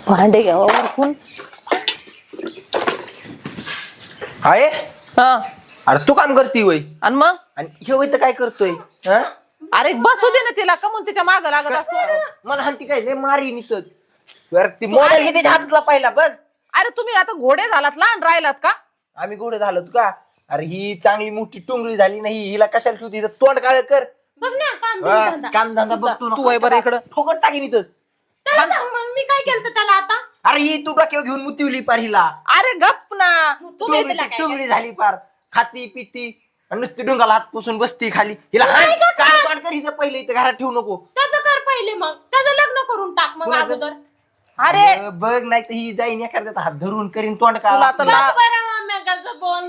भांडे घ्यावं वरतून. आहे हा अरे तू काम करती वय आणि मग आणि हे वय तर काय करतोय हा? अरे बसू दे ना तिला का म्हणून तिच्या माग लागत असतो. मला हानती काय लय मारी नितच ती मोबाईल घे त्याच्या हातातला पहिला बघ. अरे तुम्ही आता घोडे झालात लहान राहिलात का? आम्ही गोड झालो का? अरे ही चांगली मोठी टुंगळी झाली नाही हिला कशाला ठेवती तोंड काळ कर. बघ ना काम धंदा बघतो तू वय बरं इकडं. ठोकट टाकीन इथंच. त्याला सांग मग मी काय केलं त्याला आता. अरे ही तू डोक्यावर घेऊन मुतीवली पार हिला. अरे गप ना. तुम्ही तिला काय टुंगळी झाली पार खाती पिती आणि नुसती डोंगाला हात पुसून बसती खाली हिला हाण, काय तोंड कर हिचं पहिले इथं घरात ठेवू नको. त्याचं कर पहिले मग त्याचं लग्न करून टाक मग कुणाचं? अगोदर. अरे बघ नाही तर ही जाईन एखाद्याचा हात धरून करीन तोंड तुला काढ. तर बघ बरं माम्याचं बोल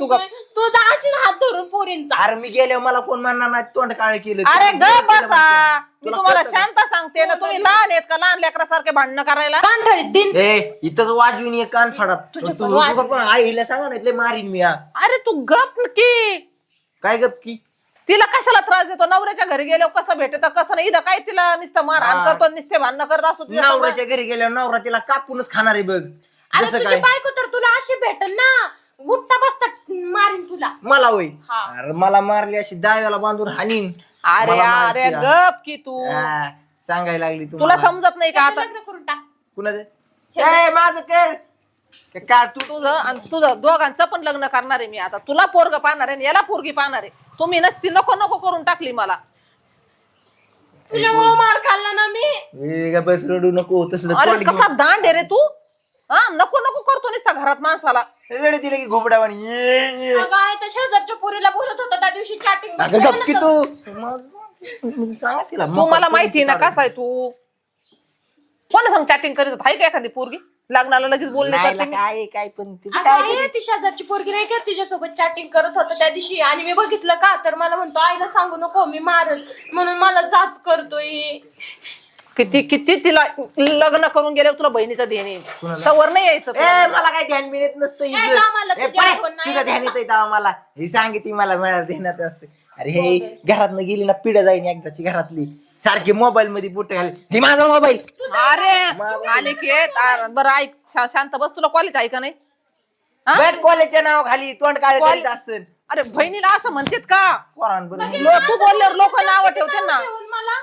तू जाशील हात धरून पोरींचा. अरे मी गेल्यावर मला कोण म्हणणार नाही तोंड काळ केलं. अरे गप बसा. मी तुला तुम्हाला कळतं का? शांत सांगते ना तुम्ही लहान आहेत का लहान लेकरासारखे भांडणं करायला. कांठळीत दिन ए इथंच वाजवून ये कान फाडात तू आईला सांगा नाही मारीन मी हा. अरे तू गप की. काय गपकी तिला कशाला त्रास देतो नवऱ्याच्या घरी गेल्यावर कसं भेटत कसं नाही इथं काय तिला नुसतं मारहाण करतो नुसते भांडणं करत असतो तुझ्या संग. नवऱ्याच्या घरी गेल्यावर नवरा तिला कापूनच खाणार आहे बघ. अरे जसं तुझी काय बायको तर तुला अशी भेटन ना उठता बसता मारीन तुला. मला होय हा. अरे मला मारली अशी दाव्याला बांधून हानीन. अरे मला अरे मारती, गप की तू. हा, सांगायला लागली तुला तुम्हाला. समजत नाही का त्याचं आता. लग्न करून टाक. कुणाचं ए माझं कर का तू तुझं आणि तुझं दोघांचं पण लग्न करणार आहे मी आता. तुला पोरग पाहणार आहे आणि याला पोरगी पाहणार आहे. तुम्ही नसती नको नको करून टाकली मला. तुझ्यामुळे मार खाल्ला ना मी. ए, ग बस रडू नको तसलं अरे तोंड कसा दांड आहे रे तू. हा नको नको करतो नुसता घरात माणसाला. रडू दिलं की घोबडावानी ये अगं आहे तर शेजारच्या पोरीला बोलत होता त्या दिवशी चॅटिंग. अगं गपकी तू मग सांगा तिला तू मला माहिती ना कसा आहे तू. कोणा सांग चॅटिंग करीत होता? आहे का एखादी पोरगी लग्नाला लगेच बोलले नाही जाते मी. काय काय पण तिचं अगं काय आहे ती शेजारची पोरगी नाही का तिच्यासोबत चॅटिंग करत होता त्या दिवशी आणि मी बघितलं का तर मला म्हणतो आईला सांगू नको मी मारल म्हणून मला जाच करतोय. किती किती तिला लग्न करून गेले तुला बहिणीचं देणे तवर नाही यायचं ए तुला. मला काय ध्यान मिळत नसतं काय हिचं. कामाला ए, तुझी पाय, आठवण नाही तुझं ध्यान येत मला ही सांगितली मला ध्यानात असते. अरे हे घरात गेली ना पिढ्या जाईन एकदाची घरातली सारखी मोबाईल मध्ये बोट घाल ती माझा मोबाईल. अरे आले की बरं ऐक शांत बस. तुला कॉलेज आहे का नाही. हा? बघ कॉलेजच्या नाव खाली तोंड काळ करीत असत अरे बहिणीला असं म्हणतात का. पोरांबरोबर तू बोलल्यावर लोक नाव ठेवते ना. ठेवून मला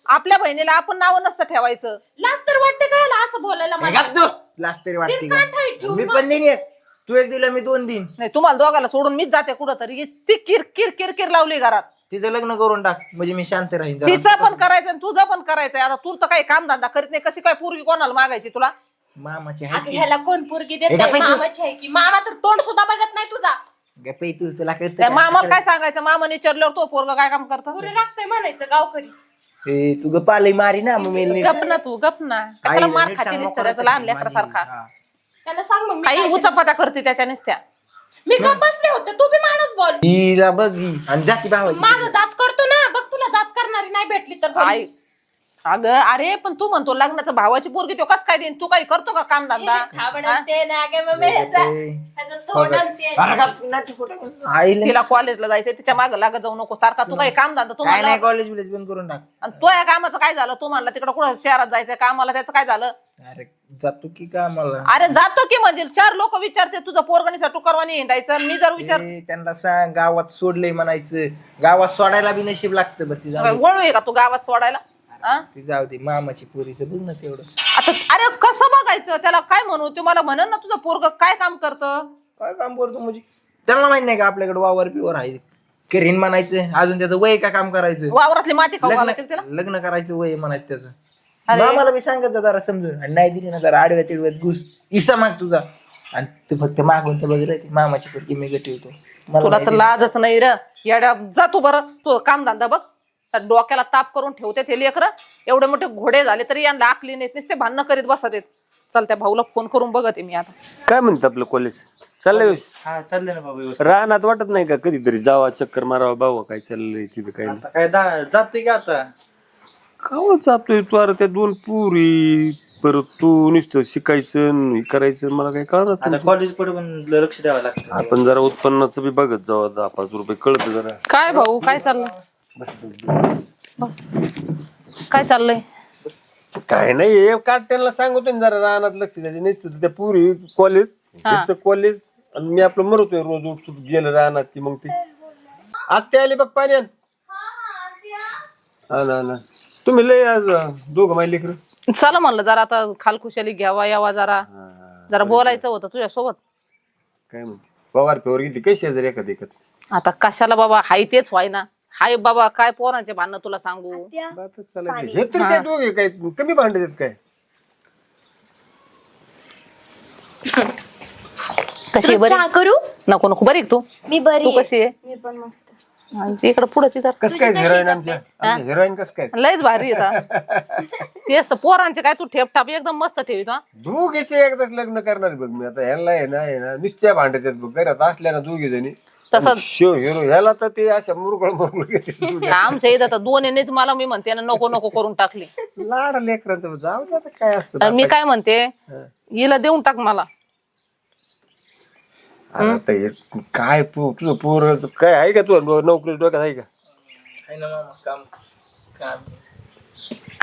आपल्या बहिणीला आपण नाव नसतं ठेवायचं. लाज तर वाटते काय असं बोलायला मला. लास्ट तरी वाटते ते कान ठेवीत का ठेवून मी मग. पण देईन एक. तू एक दिलं मी 2 दिन. नाही तुम्हाला दोघाला सोडून मीच जाते कुठं तरी. ती किरकिर किरकिर लावली घरात. तिचं लग्न करून टाक म्हणजे मी शांत राहीन जरा. तिचं पण करायचं आणि तुझं पण करायचंय. आता तू तर काही काम धंदा करीत नाही. कशी काय पोरगी कोणाला मागायची तुला. मामाची अगं आहे ह्याला कोण पोरगी देत हे नाही, का पैसे? मामाची आहे की मामा तर तोंड सुद्धा बघत नाही तुझा. गप्पे तू तुला कळतं त्या का? मामाला काय सांगायचं. मामाने विचारल्यावर तो पोरगा काय काम करतो. पुरे राखतोय म्हणायचं गावकरी. ए, तू गप्पा आलंय मारी ना मग मी गप ना तू गप ना. कशाला मार खाती नुसतं त्याचं लहान लेकरासारखा. त्याला सांग मग मी काही काय उचापत्या करते त्याच्या नुसत्या. मी गप बसले होते तू बी माणूस बोल. हिला बघ ही आणि जाती भावाची माझं जाच करतो ना बघ तुला जाच करणारी नाही भेटली तर बघ. आई अगं अरे पण तू म्हणतो लग्नाचं भावाची पोरगी तो कस काय देईन. तू काही करतो का काम धंदा. खाबड आणते ना गे मम्मी ह्याचं तोंड आणते. अरे गप, नाटक कुठं? आईला तिला कॉलेजला जायचंय तिच्या मागे लागत जाऊ नको सारखा. तू काही काम धंदा काय तुम्हाला नाही कॉलेज विलेज बंद करून टाक. आणि तो या कामाचं काय झालं. तू म्हणला तिकडे कुठं शहरात जायचंय कामाला त्याचं काय झालं. अरे जातो की का मला अरे जातो की म्हणजे 4 लोक विचारते तुझं पोरगणीचा टुकरवाणी हिंडायचं. आणि मी जर विचार त्यांना सांग गावात सोडलंय म्हणायचं. गावात सोडायला बी नशीब लागतं बरं ती जाऊ दे. वळू आहे का तू गावात सोडायला. हा? ती जाऊ दे मामाची पोरीचं बघ ना तेवढं. आता अरे कसं बघायचं त्याला काय म्हणू. ते मला म्हणन ना तुझं पोरग काय काम करतं. काय काम करतो म्हणजे त्यांना माहित नाही का आपल्याकडे वावर पिवर आहे करीन म्हणायचं. अजून त्याचं वय का काम करायचं. वावरातली माती खाऊ घालायची का तिला. लग्न करायचं वय म्हणायचं त्याचं. अरे. मामाला मी सांगत जा जरा समजून. आणि नाही दिली ना जरा आडव्या तिडव्यात घुस इसा माग तुझा. आणि तू फक्त मागून तर बघ मामाची पोरगी मी गठवतो. तुला तर लाजच नाही र येड्या. जा तू बरं तू काम धंदा बघ. तर डोक्याला ताप करून ठेवते ते लेकर. एवढे मोठे घोडे झाले तरी यांना आकली नाहीत नुसते भांडणं करीत बसत आहेत. चल त्या भाऊला फोन करून बघते मी आता. काय म्हणत आपलं कॉलेज चाललंय हा चाललंय ना बाबा व्यवस्थित. रानात वाटत नाही का कधीतरी जावा चक्कर मारावा बावा काय चाललंय तिथं काय आता काय जाते का आता. काव जातोय तू अरे त्या 2 पुरी परत तू नुसतं शिकायचं आणि हे करायचं मला काय कळणार आता कॉलेज कडे पण लक्ष द्यावं लागतं. आपण जरा उत्पन्नाचं बी बघत जावा 10-5 रुपये कळत जरा. काय भाऊ काय चाललंय. बस काय चाललंय. काय नाही हे कार्ट्यांना सांगतोय ना जरा रानात लक्ष द्यायचं नाही तर त्या पुरी कॉलेज कॉलेज आणि मी आपलं मरतोय रोज उठ गेलं रानात की मग ते आत्या आली बघ पाण्यात. हा ना तुम्ही लय आज दोघं माहिती लेकरं. चला म्हणलं जरा आता खालखुशाली घ्यावा यावा जरा बोलायचं होतं तुझ्यासोबत. काय म्हणते पवार फेवर गेली कशी आहे जर एखाद एकत आता कशाला बाबा हाय तेच व्हाय ना. हाय बाबा काय पोरांचे भांडणं तुला सांगू. हे तर काय दोघे काय कमी भांडत आहेत काय. कशी आहे बरी? चहा करू? नको नको बरी आहे तू. मी बरी तू आहे. कशी आहे? मी पण मस्त. इकडे पुढे जर कस काय हिरोईन आमच्या हिरोईन कस काय लयच भारी आहे. तेच तर पोरांचे काय तू ठेपठाप एकदम मस्त ठेवित. दोघीचे एकदाच लग्न करणार बघ मी आता ह्याला आहे ना निश्चय भांडत आहेत बघ घरात असल्या ना दोघी जणी तसंच शिव हिरो ह्याला तर ते अशा मुरगळ घेते आमच्या इथं तर दोन्हीनेच मला मी म्हणते ना नको नको करून टाकली. लाड लेकरांचं जाऊ दे आता काय असतं आणि मी काय म्हणते हिला देऊन टाक मला. आता हे काय तुझं पोर काय आहे का तू नोकरी डोक्यात आहे का. आहे ना मामा काम काम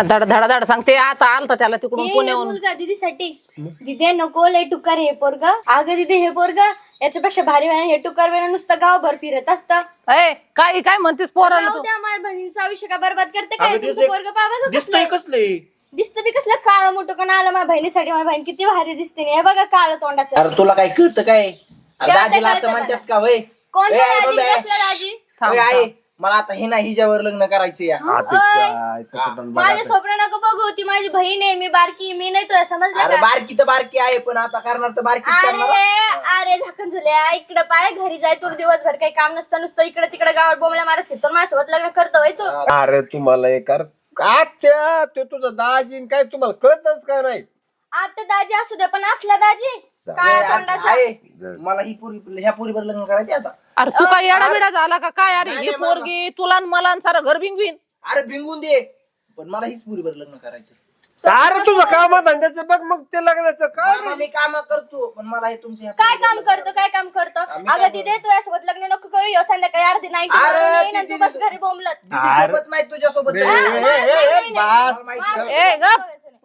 धड सांगते आता आलता त्याला तिकडून पुण्याहून. मुलगा दीदीसाठी दिदे नको लय टुकार हे पोरग. अगं दिदी हे पोरग याच्यापेक्षा भारी वेळा हे टुकार वेळा नुसतं गावभर फिरत असतं. काय म्हणतेस पोराला तू. त्या माझ्या बहिणीचा आयुष्य का बरबाद करते काय तुमचं पोरग पाहा दिसतंय कसलंय दिसतं बी कसलं काळं मोठं का आलं माझ्या बहिणीसाठी. माझी बहीण किती भारी दिसते नाही हे बघा काळं तोंडाचं. अरे तुला काय कळतं काय दाजीला असं म्हणतात का वय कोणतं दाजी कसलं दाजी? आहे मला आता हे ना हिच्यावर लग्न करायचं या. माझे स्वप्न नको बघू ती माझी बहीण आहे मी बारकी मी नाही तुला समजलं अरे का? बारकी तर बारकी आहे पण आता करणार तर बारकीच करणार. अरे झाकण झुल्या इकडं पाय घरी जाय तू दिवसभर काही काम नसतं नुसतं इकडे तिकडे गावात बोंबल्या मारत फिरतो माझ्यासोबत लग्न करतो होय तू. अरे तुम्हाला एक त्या ते तुझं दाजीन काय तुम्हाला कळतच का नाही. आता दाजी असू दे पण असला दाजी काय तोंडाचा आहे मला ही पुरी ह्या पुरीवर लग्न करायचे आता. अरे तू काय येडा बिडा झाला का काय. अरे ही पोरगी तुला आणि मला आणि सारं घर बिंगवीन. अरे भिंगून दे पण मला हीच पुरीवर लग्न करायचं. अरे तुझं काम धंद्याचं बघ मग ते लग्नाचं काय. मामा, मी काम करतो पण मला हे तुमच्या काय काम करतो काय काम करतो. अगं दिदे तू यासोबत लग्न नको करू यो संध्याकाळी अर्धी नाही तू बस घरी बोंबलत. सोबत नाही तुझ्यासोबत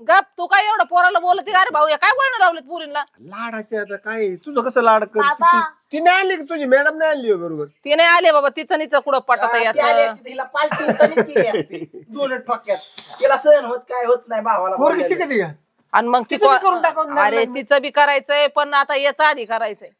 गप तू काय एवढं पोराला बोलत. अरे भाऊ काय बोलणं लावलेत पुरीला. लाडाचे आता काय तुझं कसं लाड कर ती नाही आणली की तुझी मॅडम नाही आणली बरोबर. ती नाही आले बाबा तिचं नीचं कुठं पटत याचं. तिला पालटी उचललीच केली असती. दोन ठोक्यात तिला सहन होत काय होत नाही भावाला पोरगी शिकते का. आणि मग ती तिचं बी करून टाकावं लागलं. अरे तिचं बी करायचंय पण आता याचा आधी करायचंय.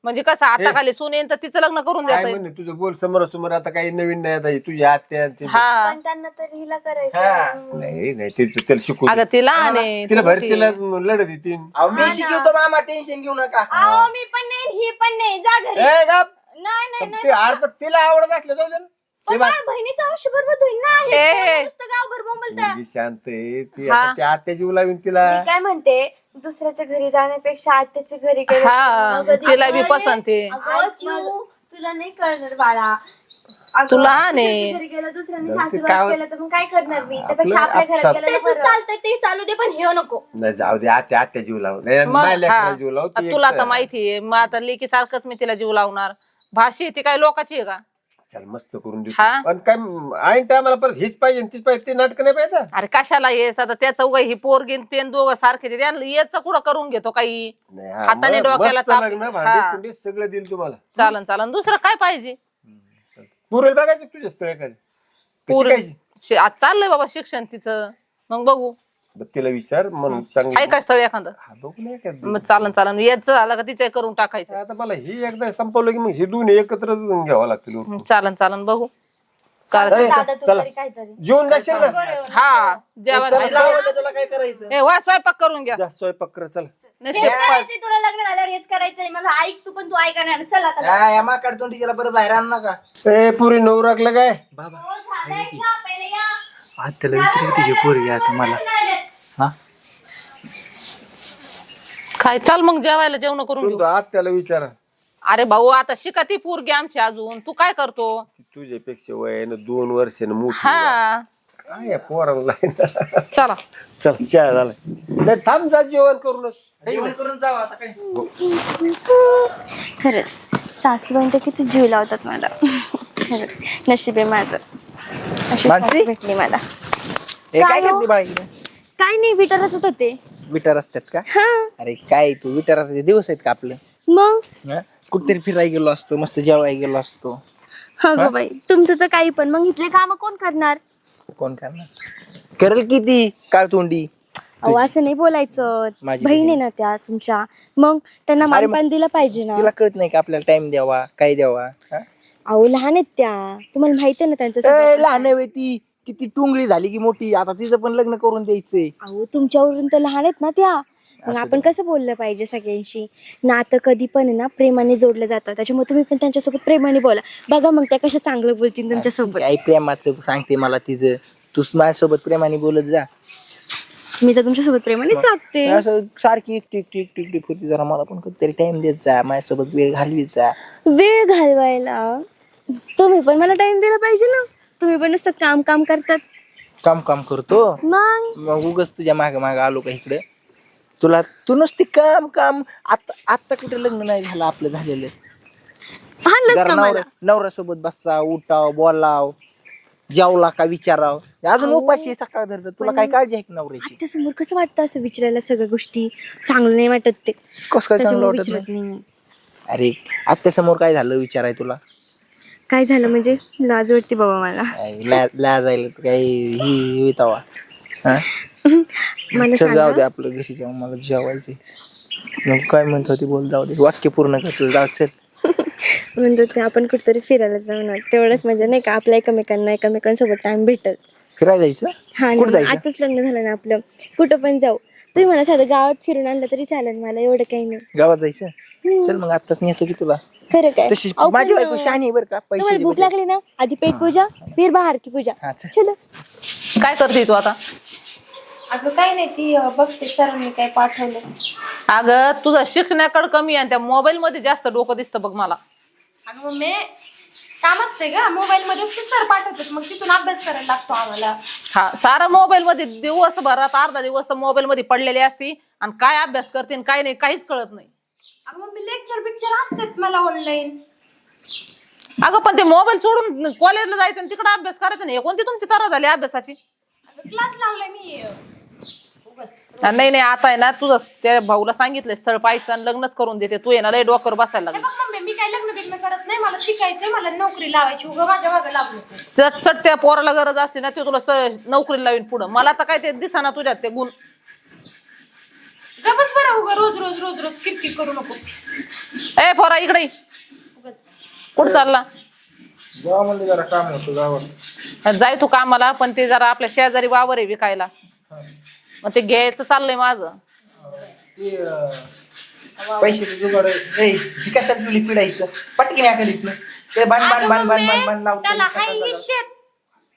म्हणजे कसं आता खाली सुनेन तर तिचं लग्न करून काय द्यायचं. म्हणे तुझं बोल समोरासमोर आता काही नवीन नाही आता तुझी आत्या ते- हा पण त्यांना तर हिला करायचं. नाही तिचं त्याला शिकू अगं तिला आणि तिला भर तिला लढत येतील. मी शिकवतो मामा टेन्शन घेऊ नका. अहो मी पण नाही ही पण नाही जा घरी. ए गप. नाही नाही नाही ते आरपत तिला आवडत असलं जाऊ दे ना. पण माझ्या बहिणीचं आयुष्य बरोबर होईल ना हे ए. पोरं नुसतं गावभर बोंबलतं. मुलगी शांत आहे ती हा. आता त्या आत्या जीव लावीन तिला. मी काय म्हणते दुसऱ्याच्या घरी जाण्यापेक्षा आत्याच्या घरी गेलं हा तर मग तिला बी पसंत आहे. अगं, चिऊ, तुला नाही करणार बाळा. अगं, तुला दुसऱ्याच्या नाही. घरी गेलं दुसऱ्याने ते सासूबास काय- केलं तर मग काय करणार मी त्यापेक्षा आपलं आपल्या घरात आपसात- गेलं तर चालतंय ते चालू दे पण हे नको. नाही जाऊ दे आत्या जीव लाव नाही मग नाही लेकराला हा. जीव लाव ती तुला एक- तर माहितीये मग आता लेकी सारखंच मी तिला जीव लावणार. भाषी ती काय लोकाची आहे का. चल मस्त करून देऊ हा. पण काय ऐन टायमाला परत हीच पाहिजे तीच पाहिजे ते नाटक नाही पाहिजे. अरे कशाला येस आता त्याचं उगा ही पोरगी ते दोघं सारखे याच कुठं करून घेतो काही. नाही, हा, हाताने मग डोक्याला मस्त ताप. लग्न, हा. भांडी कुंडी सगळं देईल तुम्हाला. चालन दुसरं काय पाहिजे. पुरेल बघायचं तुझ्या स्थळ एखादी पोरी- कशी आज चाललंय बाबा शिक्षण तिचं मग बघू तिला विचार म्हणून आहे चांगलं काय स्थळ एखादं. हा, बघू नाही का. मग चालन याच झालं का तिचं करून टाकायचं. आता मला ही एकदा संपवलं की मग हे दोन्ही एकत्र घ्यावं लागतील. चालन बघू. चालेल, दादा तू चला. तरी काहीतरी जेवण जाशील ना हा जेवण चला, व्हायला. लावलं तुला काय करायचं. ए वा स्वयंपाक करून घ्या. जा, स्वयंपाक कर चल. नाही हेच ते- करायचंय तुला लग्न झाल्यावर हेच करायचंय माझं ऐक तू पण तू ऐका नाही चल आता. हा, या माकड तोंडी तिला बरं बाहेर आण नका. ए पुरी नऊ राखलं काय हो, झालंय चहा, पहिले या. आत्याला विचार तिची पोरगी आता मला हा काय चाल मग जेवायला जेवण करून घेऊ. तू आत्याला विचारा. अरे भाऊ आता शिका ती पोरगी आमची अजून तू काय करतो. तुझ्यापेक्षा वयानं 2 वर्षानं मोठी हा काय या पोराला आहे ना. चला चल चहा झालाय नाही थांब जा जेवण करूनच. जेवण करून जावं आता काय. खरंच सासूबाई तर किती जीव लावतात मला. खरंच नशीब आहे माझं अशी मानसी? सासू भेटली मला. हे काय काय हो? करते बाळा इकडे? काय नाही विचारत होते. विटार असतात का? हा अरे काय तू विटाराचे दिवस आहेत का आपलं? मग हा? कुठतरी फिरायला गेलो असतो, मस्त जेवायला गेलो असतो. हो बाई तुमचं तर काही पण मग इथले काम कोण करणार? कोण करणार? करेल किती काळतोंडी. अहो असं नाही बोलायचं. माझी बहीण आहे ना त्या तुमच्या, मग त्यांना मानपान दिलं पाहिजे ना. तिला कळत नाही का आपल्याला टाइम द्यावा, काय द्यावा? हा? अहो लहान आहेत त्या, तुम्हाला माहिती आहे ना त्यांचं स्वभाव ए, कसा लहान आहे ती, किती टुंगळी झाली की मोठी, आता तिचं पण लग्न करून द्यायचंय. अहो तुमच्यावरून तर लहान आहेत ना त्या. मग आपण कसं बोललं पाहिजे सगळ्यांशी? नातं कधी पण आहे ना प्रेमाने जोडलं जातं, त्याच्यामुळे तुम्ही पण त्यांच्यासोबत प्रेमाने बोला. बघा मग त्या कशा चांगलं बोलतील तुमच्यासोबत. काय प्रेमाचं सांगते मला तिचं, तूच माझ्यासोबत प्रेमाने बोलत जा. मी तर तुमच्यासोबत प्रेमानेच वागते. असं सारखी एकटी एकटी एकटी एकटी होती, जरा मला पण कधीतरी टाइम देत जा, माझ्यासोबत वेळ घालवीत जा. वेळ घालवायला तुम्ही पण मला टाइम दिला पाहिजे ना. तुम्ही पण नुसतं काम काम करतात. काम काम करतो मग उगच तुझ्या माग माग आलो का इकडे? तू नुसती काम काम. आता कुठे लग्न नाही झालं आपलं झालेलं. हाणलंच जरा का मला? नवऱ्यासोबत बसा, उठाव, बोलाव, जेवला का विचाराव. अजून उपाशी सकाळ धरत, तुला काय काळजी आहे की नवऱ्याची? आत्या समोर कसं वाटतं असं विचारायला सगळ्या गोष्टी? चांगलं नाही वाटत ते, कस काय चांगलं त्याच्यामुळे वाटत विचारत नाही? नाही मी. अरे आत्या समोर काय झालं विचाराय तुला? काय झालं म्हणजे? लाज वाटते बाबा मला. लाजायला तर काही ही तवा. मला चल जाऊ सांगा. दे, आपलं घरी जाऊन मला जेवायचे. मग काय म्हणत होती बोल, जाऊ दे, वाक्य पूर्ण कर तुझं, जाऊ चल. म्हणजे ते आपण कुठेतरी फिरायला जाऊन तेवढंच म्हणजे नाही का आपल्या एकमेकांसोबत टाइम भेटल. फिरायला जायचं? हा कुठं ना, जायचं? आताच लग्न झालं ना आपलं, कुठं पण जाऊ. तुम्ही मला साधं गावात फिरून आणलं तरी चालेल, मला एवढं काही नाही. गावात जायचं? चल मग आताच नेतो की तुला. खरं काय? तशी अहो, पण, माझी बायको शहाणी आहे बरं का, पैसे तुम्हाला दे भूक बरं. लागली ना, आधी पेट पूजा फिर बाहेर की पूजा. हा, चल. चलो. काय करते तू आता? अगं काही नाही, ती बघते सरांनी काय पाठवलं. अगं तुझं शिकण्याकडे कमी आणि त्या मोबाईल मध्ये जास्त डोकं दिसतं बघ मला. अगं मम्मी काम असते का, मोबाईल मध्येच ते सर पाठवतात, मग तिथून अभ्यास करायला लागतो आम्हाला. हा, सारा मोबाईल मध्ये दिवसभरात अर्धा दिवस तर मोबाईल मध्ये पडलेली असती आणि काय अभ्यास करते आणि काय नाही काहीच कळत नाही. अगं मम्मी लेक्चर पिक्चर असतात मला ऑनलाईन. अगं पण ते मोबाईल सोडून कॉलेजला जायचं आणि तिकडे अभ्यास करायचा नाही, कोणती तुमची तरा झाली अभ्यासाची? अगं क्लास लावलाय मी उगाच. नाही नाही, आता आहे ना तुझं त्या भाऊला सांगितलंय स्थळ पाहायचं आणि लग्नच करून देते. तू आहे ना लय डोक्यावर बसायला हे लागली. बघ मम्मी, मी काय लग्न बिग्न करत नाही, मला शिकायचंय, मला नोकरी लावायची, उगा माझ्या मागं लागू नको. चट चट त्या पोराला गरज असली ना ते तुला नोकरीला लावीन पुढं. मला तर काय ते दिसाना तुझ्यात ते गुण. गपच बरं, उगा रोज रोज रोज रोज किरकिर करू नको. ए पोरा इकडे ये. उगाच. कुठं चालला? गावामध्ये जरा काम होतं गावात. जाय तू कामाला, पण ते जरा आपल्या शेजारी वावर आहे विकायला, मग ते घ्यायचं चाललंय माझं. ते पैशाचं जुगाड कशाला तुला पिढायचं पटकीने आकलीत ते बाण बाण अगं बाण बाण मम्मी, बाण बाण लावतो. त्याला हाई शेत,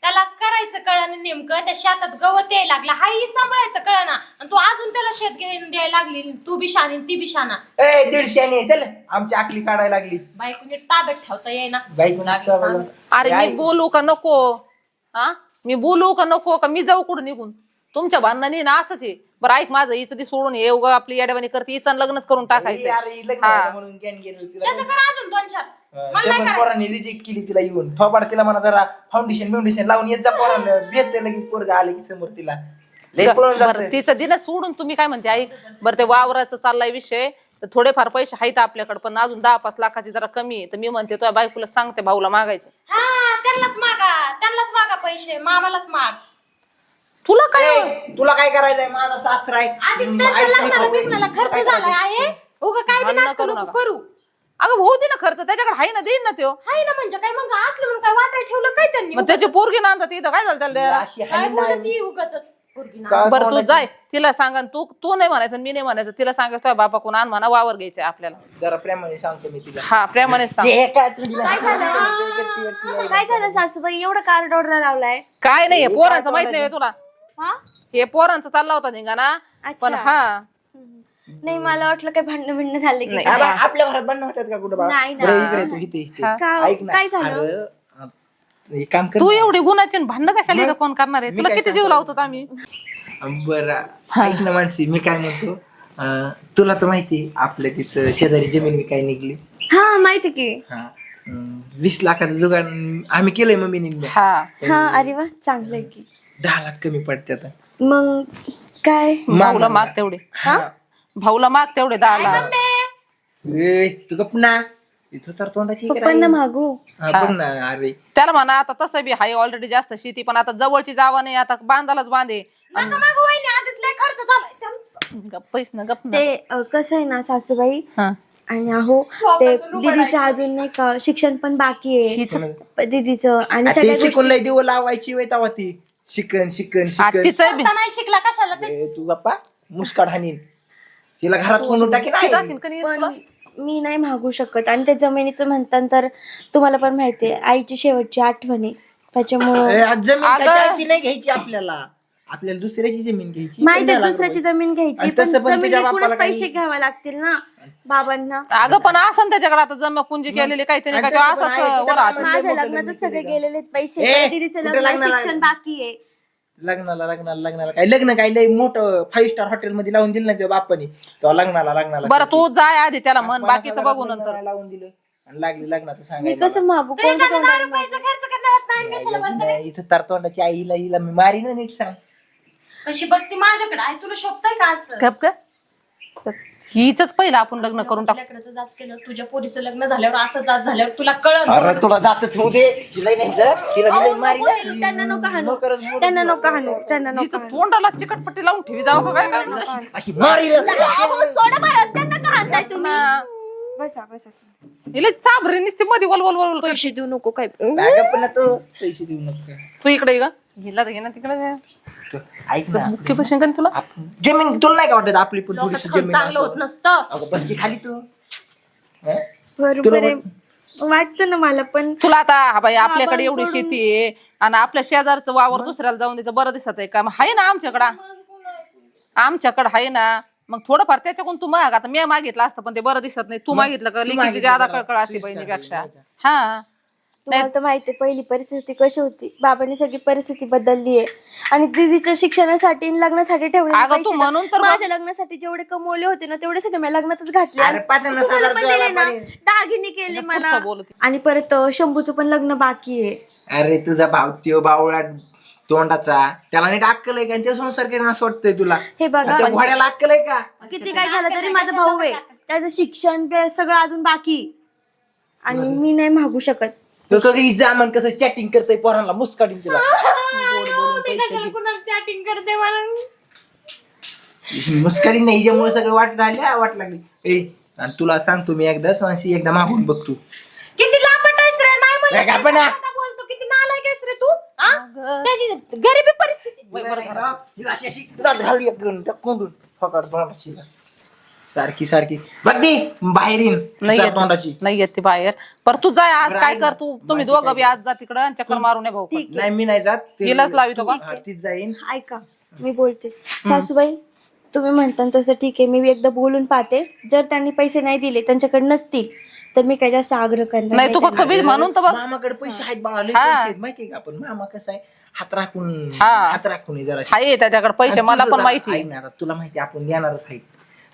त्याला करायचं कळानं नेमकं, त्या शेतात गवत यायला लागला, हाई सांभाळायचं कळाना, आणि तू अजून त्याला शेत घेऊन द्यायला लागली. तू बी शानी ती बी शाना. 150 चल, आमची आकली काढायला लागली. बायकोने ताब्यात ठेवता येईना. बायको अरे मी बोलू का नको? हा, मी बोलू का नको? का मी जाऊ कुठं निघून? तुमच्या भांडणाने ना असंच आहे. बरं ऐक माझं, हिचं ती सोडून ये, उगा आपली येड्यावानी करते, हिचं लग्नच करून टाकायचं. हा. म्हणून ज्ञान गेलं तिला. त्याचं कर अजून 2-4. मला नाही शंभर करायचं. पोरांनी रिजेक्ट केली तिला येऊन. थोबाड तिला म्हणा जरा फाउंडेशन लावून येत जा पोरांना, भेटते लगेच पोरगा आले की समोर तिला लय पळून बरं जातं. तिचं दिनं सोडून तुम्ही काय म्हणते ऐक. बरं ते वावराचं चाललाय विषय, तर थोडेफार पैसे आहेत आपल्याकडे, पण अजून 10-5 लाखाची जरा कमी आहे. तर मी म्हणते तुझ्या बायकोला सांगते भाऊला मागायचं. हा, त्यांनाच मागा पैसे, मामालाच माग. तुला काय तुला काय करायचंय? माझा सासरा आहे. आधीच त्यांच्या लग्नाला बिग्नाला खर्च झालाय आहे, उगा काय बी भांडणं नाटकं करू नको नका. करू. अगं भाऊ दे ना खर्च, त्याच्याकडे आहे ना, देईन ना त्यो. हाय ना, म्हणजे काय मग असलं म्हणून काय वाटाय ठेवलं काय त्यांनी? मग त्याची पोरगी ना आणतात इथं, काय झालं त्याला द्यायला? अशी काय हानी नाही. बोलती उगाचच पोरगी ना. काय बरं तू कोणाची- जाय, तिला सांगा. तू नाही म्हणायचं, मी नाही म्हणायचं. तिला सांगायचं तुझ्या बापा कोण आण म्हणा, वावर घ्यायचंय आपल्याला. जरा प्रेमाने सांगतो मी तिला. हा, प्रेमाने सांग. हे काय तुला काय झालं सासूबाई, एवढं कार डोरला लावलाय? काय नाही हे पोरांचं काय माहित नाही तुला? हा हे पोरांचं चालला होता धिंगाणा, पण अच्छा. हा नाही, मला वाटलं काय भांडण झाले की नाही. काय. आपल्या घरात भांडणं होतात का कुठं बा? नाही ना. बरं, इकडे तू इथे इथे. का- ऐक ना. काय झालं? अरे, एक काम कर तू ना. एवढी गुणाची भांडण कशाला इथं कोण करणार आहे? मी तुला काय किती जीव सांगतो? लावतो आम्ही. बरं ऐक ना मानसी, मी काय म्हणतो, तुला तर माहिती आपल्या तिथं शेजारी जमीन विकाय निघली. हा माहिती की. हा 20 लाखाचं जुगाड आम्ही केलंय मम्मीने. हा हा, अरे वा, चांगलंय की. 10 लाख कमी पडतात. मग काय भाऊला माग तेवढे, भाऊला माग तेवढे 10 लाख. तू गप ना, इथं तर तोंडाची इकडे पप्पांना आहे. मागू. बघ ना. अरे त्याला म्हणा आता तसं बी हाय ऑलरेडी जास्त शेती, पण आता जवळची जावा नाही, आता बांधालाच बांधे. नका मागू वहिनी, आधीच लय खर्च झालाय. गप्पैस ना गप ना. ते कसं आहे ना सासूबाई, हा. आणि अहो ते दीदीचं अजून नाही का शिक्षण पण बाकी आहे दीदीचं, आणि ते सगळ्या शिकून लय दिवस लावायची वेळ तेव्हा ती शिकन शिकन शिकन. तिचं बी आता नाही शिकला कशाला ते. तू बाप्पा मुस्काड हानीन तिला घरात कोण टाकी नाही. टाकीन का नाही पण तुला? मी नाही मागू शकत. आणि त्या जमिनीचं म्हणतात तर तुम्हाला पण माहितीये आईची शेवटची आठवण आहे, त्याच्यामुळं जमीन काय त्याची नाही घ्यायची आपल्याला दुसऱ्याची जमीन घ्यायची. माहिती आहे दुसऱ्याची जमीन घ्यायची, आणि पण तसं पण जमीन तुझ्या विकूनच बापाला काही- पैसे घ्यावे लागतील ना बाबांना. अगं पण असं त्याच्याकडे आता जमा पुंजी केलेली काहीतरी काय, तो आणि तसं पण असंच आहे, वर हात. माझ्या लग्नातच सगळे गेलेले पैसे, ए, दीदीचं कुठं लग्न लग्नाला- शिक्षण बाकी आहे. लग्नाला काय लग्न काय लय मोठं 5 स्टार हॉटेल मध्ये लावून दिलं ना तेव्हा बाप्पानी, तेव्हा लग्नाला बरं तू जाय आधी त्याला म्हण, बाकीचं बघू लग्नाला नंतर. लावून दिलं आणि लागली लग्नाचं मी सांगायला. कसं मागू, कोणतं त्याच्यात तोंडाने दारू मागू? प्यायचा खर्च करणार नाही कशाला म्हणताय. इथं तर तोंडाची आईला हिला मी मारी ना नीट सांग. कशी बघती माझ्याकडे, आई तुला शोभताय का असं. गप का हिच पहिलं आपण लग्न करून टाकू. लेकराचं जाच केलं, तुझ्या पोरीचं लग्न झाल्यावर असं जाच झाल्यावर तुला कळलं. अरे तुला जातच होऊ दे, तिला नाही जर तिला मी लई मारी ना. त्यांना नको हाणू, त्यांना नको हाणू, त्यांना नको हिचं तोंडाला चिकटपट्टी लावून ठेवी जाऊ का काय काय अशी मारी ना. अहो, सोडा बरं, त्यांना का हाणताय तुम्ही? बसा बसा. हिला चाभरी नुसती मध्ये वल पैसे देऊ नको काय. अगं पण तू पैसे देऊ नको. तू इकडे ये ग, हिला घे ना तिकडे. तू ऐक ना, मुख्य पैसे का तुला जमीन तुला नाही का वाटत आपली पण थोडीशी जमीन चांगलं होत असावं? नसतं. अगं बस की खाली तू. हं? बरोबर आहे, वाटतं ना मला पण. तुला आता हा बाई आपल्याकडे एवढी शेती आहे आणि आपल्या शेजारचं वावर दुसऱ्याला जाऊन द्यायचं बरं दिसत आहे का? मग आहे ना आमच्याकडं आहे ना, मग थोडंफार त्याच्याकडून तू माग. आता मी मागितलं असतं पण ते बरं दिसत नाही. तू मागितलं का लिखीची मागितलं ज्यादा जरा कळकळ असते सोयीस्कर बहिणीपेक्षा. नाही का? हा तुम्हाला तर माहिती आहे पहिली परिस्थिती कशी होती. बाबांनी सगळी परिस्थिती बदलली आहे, आणि दीदीच्या शिक्षणासाठी आणि लग्नासाठी ठेवले अगं तू म्हणून तर बघ. माझ्या लग्नासाठी जेवढे कमवले होते ना तेवढे सगळे मी लग्नातच घातले. अरे 50,000 पण दिले ना, दागिने केले मला. पुढचं बोलते. आणि परत शंभूचं पण लग्न बाकी आहे. अरे तुझा भाव त्यो बावळा तोंडाचा, त्याला नीट अक्कल आहे का? आणि ते संसार केला असं वाटतंय तुला? हे बघा, त्या घोड्याला अक्कल आहे का? किती काय झालं तरी माझा भाऊ आहे, त्याचं शिक्षण सगळं अजून बाकी, आणि मी नाही मागू शकत. तो कधी जामन कसं चॅटिंग करतोय पोरांना मुस्काडीन तुला. चॅटिंग करते मला. मुस्काडीन नाही, हिच्यामुळे सगळं वाट लागली. ए आणि तुला सांगतो मी एकदा मागून बघ तू. किती लापट आहेस रे, नाही काय म्हणलं गप्प ना. आता बोलतो. किती नालायक आहेस रे तू. हा? त्याची गरिबी परिस्थिती. अशी दात घाली एक दोन, टाकून दोन. फकाट तोंडाची. सारखी बघ बाहेरीन नाही तुझ्या येत, तोंडाची. नाही येत ती बाहेर. पर तू जाय आज, काय कर तू, तुम्ही दोघं बी आज जा तिकडं आणि चक्कर मारून ये भाऊ पण. नाही मी नाही जात. हिलाच लावितो का? हा, तीच जाईन. ऐका मी बोलते सासूबाई, तुम्ही म्हणता तसं ठीक आहे, मी एकदा बोलून पाहते. जर त्यांनी पैसे नाही दिले, त्यांच्याकडे नसतील, तर मी काय जास्त आग्रह करणार नाही तू फक्त बी म्हणून तर बघ. मामाकडे पैसे आहेत बाळा, लय हा. पैसे आहेत माहितीये का? आपण मामा कसं आहे, हात राखून जरा आहे त्याच्याकडे पैसे, मला पण माहिती. तुला माहिती आपण देणारच आहे,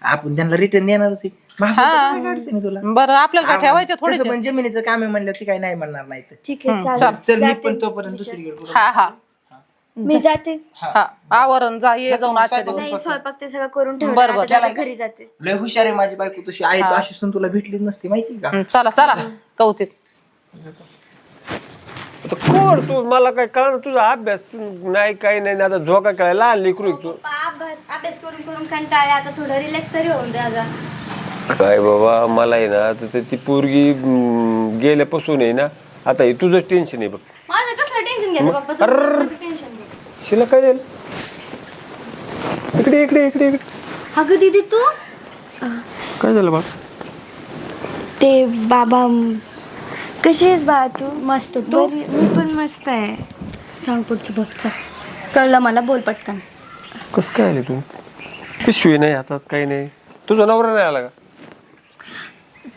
आपण त्यांना रिटर्न देणारच आहे. महागात काय अडचण आहे तुला? बरं आपल्याला काय ठेवायचं थोडे. तसं पण जमिनीचं काम आहे म्हणलं ती काही नाही म्हणणार नाही तर. ठीक आहे चल. चालेल. चल मी जाते पण तोपर्यंत दुसरीकडे कुठं- हा हा मी जाते. हा आवरण जा, ये जाऊन आजच्या दिवस. नाही स्वयंपाक ते सगळं करून बरं, ठेवलं, बरं. आता घरी जाते. लय हुशार आहे माझी बायको तशी आहे, तर अशी सून तुला भेटलीच नसती माहिती का? चला चला कौतिक. आता कोण तू, मला काय कळलं तुझा अभ्यास नाही काही नाही. आता झोका काय लहान लेकरू आहे तू. अभ्यास करून करून कंटाळले, आता थोडं रिलॅक्स तरी होऊन द्या अगं. काय बाबा मला आहे ना, तर ती पोरगी गेल्यापासून आहे ना, आता हे तुझंच टेन्शन आहे बघ. माझं कसलं टेन्शन घ्यायचं बाप्पा, टेन्शन घे. शिला काय झालं? इकडे इकडे इकडे इकडे अगं दीदी तू, काय झालं बा? ते बाबा कशी आहेस बा तू? मस्त. तू? मी पण मस्त आहे. सांग पुढची बघ. कळलं मला, बोल पटकन. कसं काय आले तू? पिशवी नाही हातात, काही नाही. तुझा नवरा नाही आला का?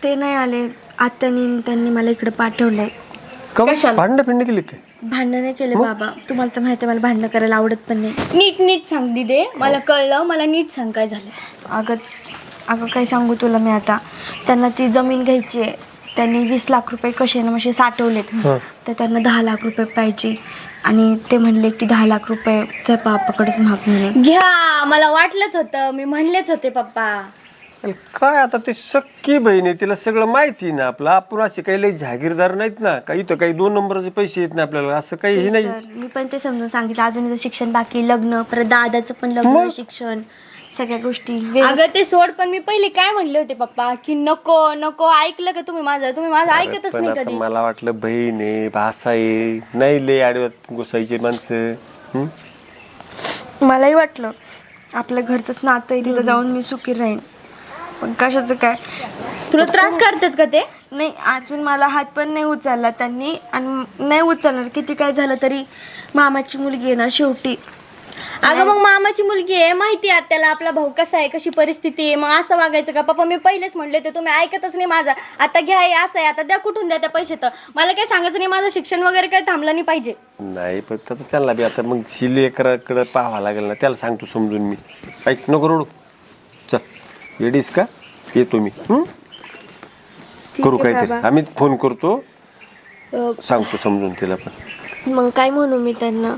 ते नाही आले, त्यांनी मला इकडे पाठवलंय. भांडणं फिंड केली काय? भांडण नाही केले बाबा, तुम्हाला तर माहिती आहे मला भांडणं करायला आवडत पण नाही. नीट नीट सांग दिदे, मला कळलं, मला नीट सांग काय झालं. अगं काय सांगू तुला मी आता. त्यांना ती जमीन घ्यायची आहे, त्यांनी 20 लाख रुपये कसे ना म्हणजे साठवलेत, तर त्यांना 10 लाख रुपये पाहिजे आणि ते म्हणले की 10 लाख रुपये त्या बापाकडेच माग म्हणून. घ्या, मला वाटलंच होतं, मी म्हणलेच होते पप्पा. आणि काय आता ते सक्की बहीण आहे, तिला सगळं माहिती ना आपलं. आपण असे काही लई जहागीरदार नाहीत ना, काही तर काही 2 नंबरचे पैसे येत नाही आपल्याला, असं काही हे नाही. सर मी पण ते समजून सांगितलं, अजून इथं शिक्षण बाकी, लग्न, परत दादाचं पण लग्न, शिक्षण, सगळ्या गोष्टी. अगं ते सोड, पण मी पहिले काय म्हणले होते पप्पा की नको नको, ऐकलं का तुम्ही माझं ऐकतच पण नाही आता कधी. मला वाटलं बहीण आहे, भासा आहे, नाही लय आडव्यात घुसायचे माणसं. मलाही वाटलं आपल्या घरचंच नातं आहे, तिथं जाऊन मी सुखी राहीन, पण कशाचं काय. तुला त्रास करतात का ते? नाही, अजून मला हात पण नाही उचलला त्यांनी आणि नाही उचलणार. किती काय झालं तरी मामाची मुलगी येणार शेवटी. अगं मग मामाची मुलगी आहे, माहिती आहे त्याला आपला भाऊ कसा आहे, कशी परिस्थिती आहे, मग असं वागायचं का? पप्पा मी पहिलेच म्हणले होते, तुम्ही ऐकतच नाही माझा. आता घ्या, हे असं आहे, आता द्या, कुठून द्या त्या पैसे. तर मला काही सांगायचं नाही, माझं शिक्षण वगैरे काही थांबलं नाही पाहिजे. नाही पण आता त्याला बी आता मग शिलेकराकडे पाहावं लागेल ना, त्याला सांगतो समजून मी. ऐक नको रडू, चल येडीस का, येतो मी. करू काहीतरी, आम्ही फोन करतो, सांगतो समजून तिला. पण मग काय म्हणू मी त्यांना?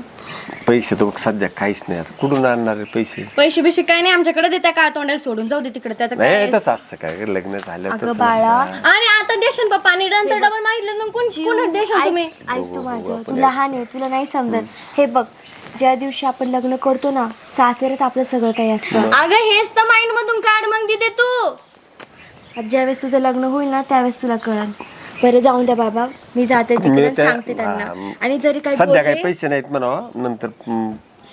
पैसे तर बघ सध्या काहीच नाही, आता कुठून आणणार आहे पैसे? पैसे बिशे काय नाही आमच्याकडे, देत्या का तोंडाला सोडून जाऊ दे तिकडे. त्याचं काय नाही तसं असतं काय, लग्न झालं अगं तसं. बाळा, आणि आता देशन पप्पा आणि नंतर डबल मागितलं मग कोण देशाल तुम्ही? ऐक तू माझं, तू लहान आहे, तुला नाही समजत. हे बघ, ज्या दिवशी आपण लग्न करतो ना, सासरच आपलं सगळं काही असतं. अगं हेच तर माइंड मधून काढ मग तिथे तू. ज्यावेळेस तुझं लग्न होईल ना, त्यावेळेस तुला कळेल. बरं जाऊन द्या बाबा, मी जाते तिकडे आणि सांगते त्यांना. आणि जरी काही सध्या काही बोलले, पैसे नाहीत म्हणावं, नंतर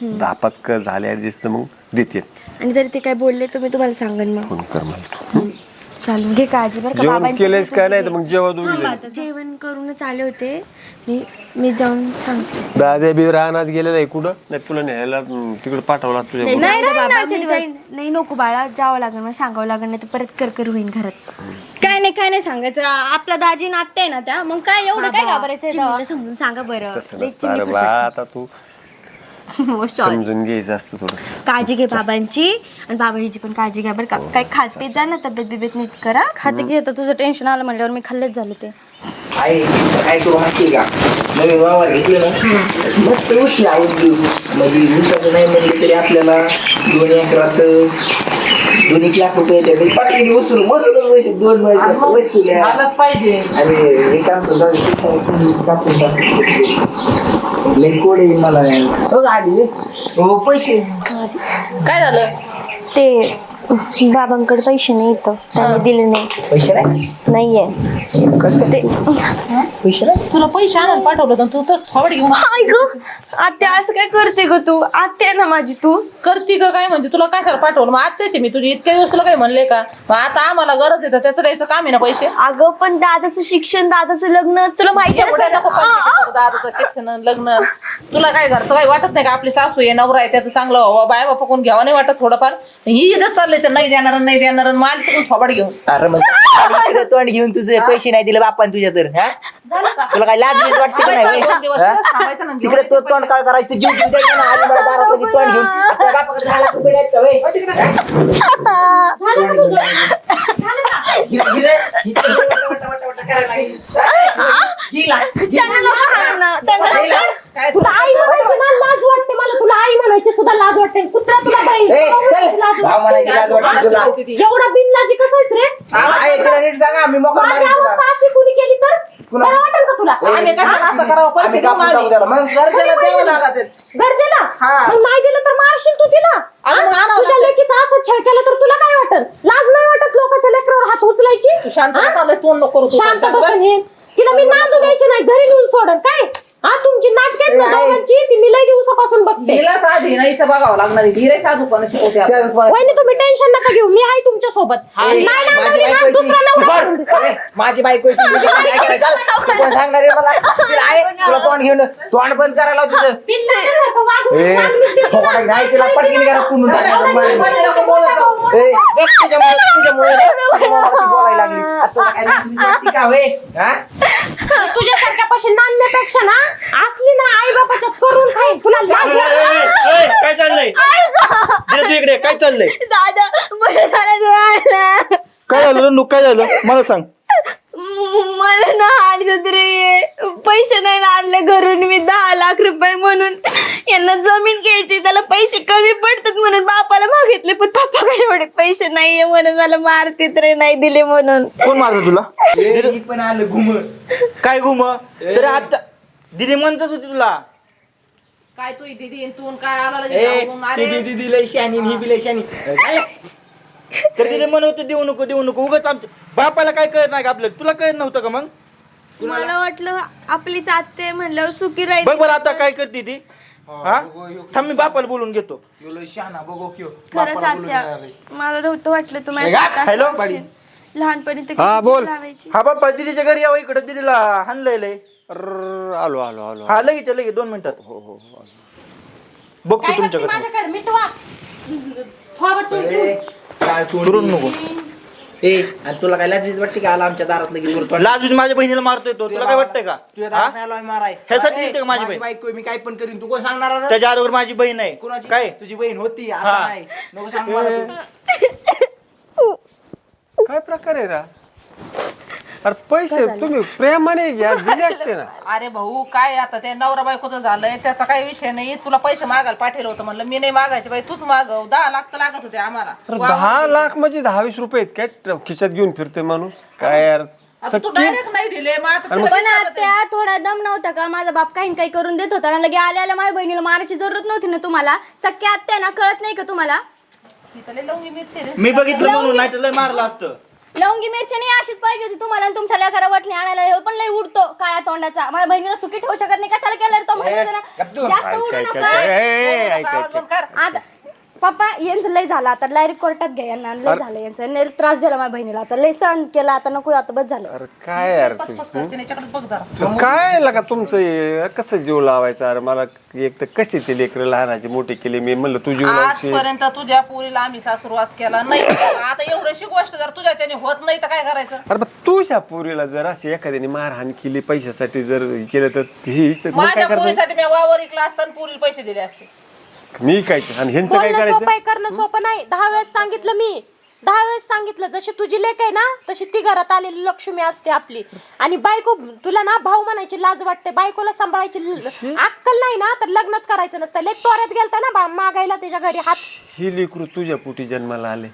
10-5 झाले ऍडजस्ट मग देते. आणि जरी ते काय बोलले तर मी तुम्हाला सांगेन. मग फोन कर मला. चालून घे काळजी बरं का. जेवण बाबांची केलंयस काय? नाही तर मग जेव्हा दोघी जेवण करूनच आले होते मी जाऊन सांगते. दादा बी रानात गेलेला आहे कुठं? नाही तुला न्यायला तिकडे पाठवला तुझ्या नाही नाही बाबा, मी जाईन. नाही नको बाळा, जावं लागेल, मला सांगावं लागेल, नाही तर परत करकर होईन घरात. काय नाही सांगायचं, आपला दाजी नाते आहे ना त्या, मग काय एवढं काय घाबरायचं चिमणीला समजून सांगा बरं. लई चिमणी अरे बा, आता तू हो, sorry. समजून घ्यायचं असतं थोडं. काळजी घे बाबांची आणि बाबांची पण काळजी घ्या बरं का. काही खात पीत जा ना, तब्येत बिब्येत नीट करा. खाते घे, तर तुझं टेन्शन आलं म्हणल्यावर मी खाल्लेच झालं ते. आई काय करू माहिती का, नवीन वावर घेतलं ना, मस्त ऊस लावून देऊ. म्हणजे ऊसाचं नाही म्हणलं तरी आपल्याला 2 एकरात 2 लाख रुपये येते. पाटली वसूल पैसे 2 वर्षात वसुल्या. झालंच पाहिजे. आणि हे काम कापून लई कोड आहे मला. हो गाडी, हो पैसे काय झालं? ते बाबांकडे पैसे नाही येतं, त्यांनी दिले नाही. पैसे नाही नाहीये कसं ते. पैसे नाही. तुला पैसे आणायला पाठवलं तर तू तर खवड घेऊन हाय ग आत्या, असं काय करते ग तू? आत्या ना माझी तू. करती का काय? म्हणजे तुला कशाला पाठवलं? मग आत्याचे मी तुझी इतक्या दिवस तुला काय म्हणले का? मग आता आम्हाला गरज आहे तर त्याचं द्यायचं काम आहे ना पैसे. अगं पण दादाचं शिक्षण, दादाचं लग्न, तुला माहिती आहे एवढ्या ना नको सगळं. पंचायतीचं दादाचं शिक्षण लग्न. तुला काय घरचं काही वाटत नाही का? आपली सासू आहे, नवरा आहे, त्याचं चांगलं व्हावं, बाय बापा कोण घ्यावं नाही वाटत थोडंफार? ही इथं चाललंय तर नाही देणार माल तिकडून थोबाड घेऊन. अरे मग इकडे तोंड घेऊन तुझे पैसे नाही दिले बापान तुझ्या तर. हा तुला काय लाज बीज वाटते का नाही? दोन दिवस हा? थांबायचं ना. तिकडे तो तोंड काळ करायचं, जीव घेऊन द्यायचं ना. आली मला दारात लगी तोंड घेऊन. आता बापाकडे 10 लाख रुपये आहेत का व्हय? त्यांना नको हाणू ना, त्यांना नको. तुला आई म्हणायची ना लाज वाटते मला, तुला आई म्हणायची सुद्धा लाज वाटते. कुत्रा तुला बाई एवढा बिनलाजी कसं आहेस रे? माझी अवस्था अशी कुणी केली तर बरं वाटेल का तुला? आम्ही कशाला असं करावं? पैसे देऊ आम्ही. गरजेला द्यावं लागत आहे. गरजेला मग नाही दिलं तर मारशील तू तिला. अरे मग आणावं तुझ्या लेकीचा असं छळ केला तर तुला काय वाटल? लाज नाही वाटत लोकांच्या लेकरावर हात उचलायची? तू शांत चाललंय, तोंड नको करू तू. शांत शांत बसून बस. हे तिला मी नांदू द्यायची नाही, घरी नेऊन सोडन काय? हा तुमची नाटक आहेत ना दोघांची, ती मी लई दिवसापासून बघते. हिला का इथं बघावं लागणार आहे. हिरे साधूपणा शिकवते आता. वहिनी तुम्ही टेन्शन नका घेऊ, मी आहे तुमच्या सोबत. नाही नांदवली ना, दुसरा नवरा माझी बायको आहे ती. काय करायचं? तू कोण सांगणार आहे मला? तिला आहे, तुला तोंड घेऊन तोंड बंद करायला तुझं. बिनधास्त वागून ए, लागलीस ती तुला. थोडं नाही, तिला पटकीन घरात कुंडून टाकायचं. नको बोलत जाऊ. ए, बस तुझ्यामुळे ती बोलायला लागली. आता तुला काय लाज वाटते का व्हय? हा? तुझ्यासारख्या पैसे नांदण्यापेक्षा ना असली ना आई बापाच्या करून खाईल. तुला लाज वाटते? काय चाललंय तू इकडे? काय चाललंय? दादा बरं झालं तू आला. काय झालं नुक? काय झालं मला सांग. मला ना आणले पैसे नाही ना आणले घरून मी 10 लाख रुपये म्हणून यांना जमीन घ्यायची त्याला पैसे कमी पडतात म्हणून बापाला मागितले पण पप्पाकडे एवढे पैसे नाहीये म्हणून मला मारतीत रे नाही दिले म्हणून. कोण मारलं तुला हे पण आलं घुम. काय घुम तर आता दिदी म्हणतच होती तुला. काय तू दीदी तू काय आला लगेच धावून? ती अरे बी दिदी लय शानी ही बी लय शानी. तर दिदी म्हणत होती देऊ नको उगाच आमच्या बापाला काय कळत नाही का आपल्याला. तुला कळत नव्हतं का मग. मला वाटलं आपलीच आत्या म्हणल्यावर सुखी राहील. बघ बरं आता काय करते ती. हा थांब मी बापाला बोलून घेतो. ह्यो लय शहाणा बघो क्यो. खरंच आत्या मला नव्हतं वाटलं तुम्हाला हॅलो. लहानपणी तर हा, किती बोल. जीव लावायची. हा बाप्पा दिदीच्या घरी यावं इकडे दिदीला हाणलंय. आलो आलो आलो. हा लगेच 2 मिनिटात. हो. बघतो काय बघते तुमच्याकडे. माझ्याकडे मिठवा थोबड तू काय तुरून नको. आणि तुला काय लाजवीच वाटते का आला आमच्या दारात लगेच लाजून माझ्या बहिणीला मारतोय तो. तुला काय वाटतंय का. तुझ्या हा? दारात नाही आलोय माराय. ह्यासाठी ए, येते का माझी माझी बहीण? बायको मी काय पण करीन तू कोण सांगणार आहे? त्याच्या अगोदर माझी बहीण आहे. कोणाची काय तुझी बहीण होती आता हा. नाही. नको सांग मला तू. काय प्रकार आहे रा. अरे पैसे तुम्ही प्रेमाने घ्या दिले असते ना. अरे भाऊ काय आता ते नवरा बायकोचं झालंय त्याचा काही विषय नाही. तुला पैसे मागायला पाठवलं होतं म्हणलं मी नाही मागायचे बाई तूच मागव. 10 लाख तर लागत होते आम्हाला. अरे 10 लाख म्हणजे 20-20 रुपये आहेत काय खिशात घेऊन फिरतोय माणूस. काय यार आता तू डायरेक्ट नाही दिले मग आता तिला पण विचारलं ते. आत्या थोडा दम नव्हता का माझा बाप काही काही करून देत होता ना लगे आल्या माझ्या बहिणीला मारायची जरूरत नव्हती ना तुम्हाला. सख्या आत्या ना कळत नाही का तुम्हाला. तिथं लय लवंगी मिरची रे. मी बघितलं म्हणून नाही तर लय मारलं असतं. लवंगी मिरची नाही अशीच पाहिजे होती तुम्हाला आणि तुमच्या लेकरा वाटणी आणायला. हे पण लय उडतो काळ्या तोंडाचा. माझ्या बहिणीला सुखी ठेवू शकत नाही कशाला केलं रे तो म्हणत होता ना जास्त उडू नका. आवाज बंद कर. आता पप्पा यांचं लय झालं आता डायरेक्ट कोर्टात घ्या यांना. लय झालं यांचं लय त्रास दिला माझ्या बहिणीला. आता लय सहन केला आता नको आता बस झालं. अरे काय यार पचपच करते याच्याकडे बघ जरा. काय लगा तुमचं हे? कसं जीव लावायचा. अरे मला एक तर कशी ते लेकरं लहानाची मोठी केली मी म्हणलं तू जीव लावशील. आजपर्यंत तुझ्या पोरीला आम्ही सासुरवास केला नाही. आता एवढीशी गोष्ट जर तुझ्याच्याने होत नाही तर काय करायचं. अरे पण तुझ्या पोरीला जर अशी एखाद्याने मारहाण केली पैशासाठी जर केलं तर हीच मग काय माझ्या करता. पोरीसाठी मी वावर इकला असता आणि पोरीला पैसे दिले असते. मी काय आणि ह्यांचं काय बोलणं करायचं. सोपं आहे करणं सोपं नाही. 10 वेळेस सांगितलं मी. 10 वेळेस सांगितलं जशी तुझी लेक आहे ना तशी ती घरात आलेली लक्ष्मी असते आपली. आणि बायको तुला ना भाऊ म्हणायची लाज वाटते. बायकोला सांभाळायची अक्कल नाही ना तर लग्नच करायचं नसतं. लेक तोऱ्यात गेलता ना मागायला त्याच्या घरी हात. ही लेकरू तुझ्या पोटी जन्माला आले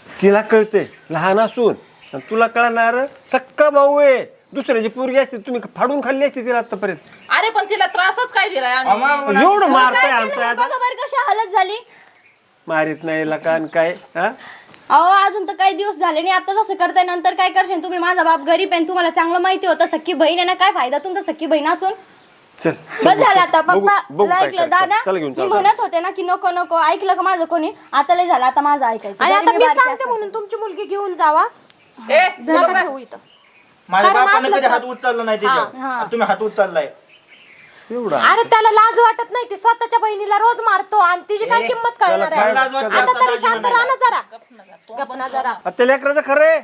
तिला कळते लहान असून आणि तुला कळणार सक्का भाऊ आहे. दुसऱ्याची पोरगी असते तुम्ही फाडून खाल्ली असते तिला आतापर्यंत. अरे पण तिला त्रासच काय दिलाय आम्ही. एवढं मारताय काय आमचं केलं? आता बघा बरं कशी हालत झाली. मारित नाही लकान काय हा. अहो अजून तर काही दिवस झाले नाही. आता जसं करताय नंतर काय करशील तुम्ही. माझा बाप गरीब आहे तुम्हाला चांगलं माहिती होतं. सख्खी बहीण आहे ना काय फायदा तुमचा सख्खी बहीण असून. चल बस झालं आता पप्पा बघू काय ऐकलं करायचं. दादा चल घेऊन मी चल. म्हणत होते ना की नको नको ऐकलं का माझं कोणी. आता लय झालं आता माझं ऐकायचं. आणि बरं, आता मी बारकी सांगते असते. म्हणून तुमची मुलगी घेऊन जावा. ए, नका ठेवू इथं. माझ्या कारण बापानं असलं कधी तर- हात उचलला नाही त्याच्या. आणि तुम्ही हात उचललाय. एवढा अरे त्याला लाज वाटत नाही. ती स्वतःच्या बहिणीला रोज मारतो आणि तिची काय किंमत कळणार त्याला आहे. काय लाज वाटते आता आता तरी शांत राहा ना जरा. गप ना जरा. आता लेकराचं खरं आहे.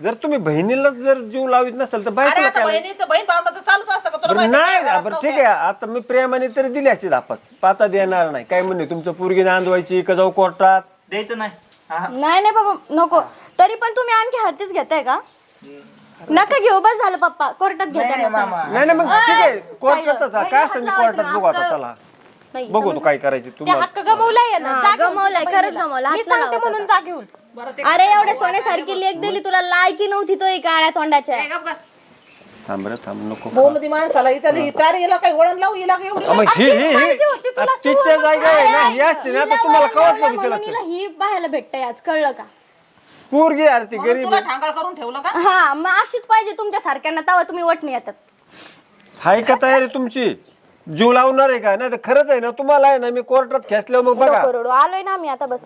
जर तुम्ही बहिणीला जर जीव लावित नसेल तर अरे बायकोला आता काय. बहिणीचं बहीण भावंड तर चालूच असतं का तुला बरं माहिती आहे नाही का? बरं ठीक आहे आता मी प्रेमाने तरी दिली असतील आपस पाता देणार नाही काय म्हणणे तुमचं पोरगी नांदवायची का जाऊ कोर्टात. द्यायचं नाही. हा. नाही नाही बाबा नको. तरी पण तुम्ही आणखी हरतीच घेताय का. नका घेऊ बस झालं पप्पा कोर्टात घेताय ना. मामा नाही नाही मग ठीक आहे कोर्टातच पहिलं काय असेल ते हात कोर्टात लावायचं बघू आता ना, चला नाही, बघू तू काय करायची ते तुम्हाला. हक्क गमवलाय ना. हा, जा घेऊन गमावलाय, तुझ्या खरंच बहिणीला. गमावला. मी हात नाही सांगते लावायचा म्हणून जा घेऊन. बरं ते अरे एवढ्या सोन्यासारखी लेख दिली तुला लायकी नव्हती तो काळ्या तोंडाच्या. ए, गप गप. थांब रे थांब नको. बोलू ती माणसाला इथं हितार हिला काही वळण लावू हिला काही एवढी. मग ही पाहिजे होती तुला तिच्या जागा आहे ना ही असते ना तर तुम्हाला कळत नाही तिला. म्हणून हिला ही पाहायला भेटतंय आज कळलं का. पोरगी यार ती म्हणून गरीब तुला आहे. ठांगाळ करून ठेवलं का. हा मग अशीच पाहिजे तुमच्या सारख्यांना तेव्हा तुम्ही वटणी येतात. हाय का तयारी तुमची जीव लावणार आहे का नाही तर खरंच आहे ना तुम्हाला आहे ना मी कोर्टात खेचल्यावर मग बघा. करोडो आलोय ना आम्ही आता बस.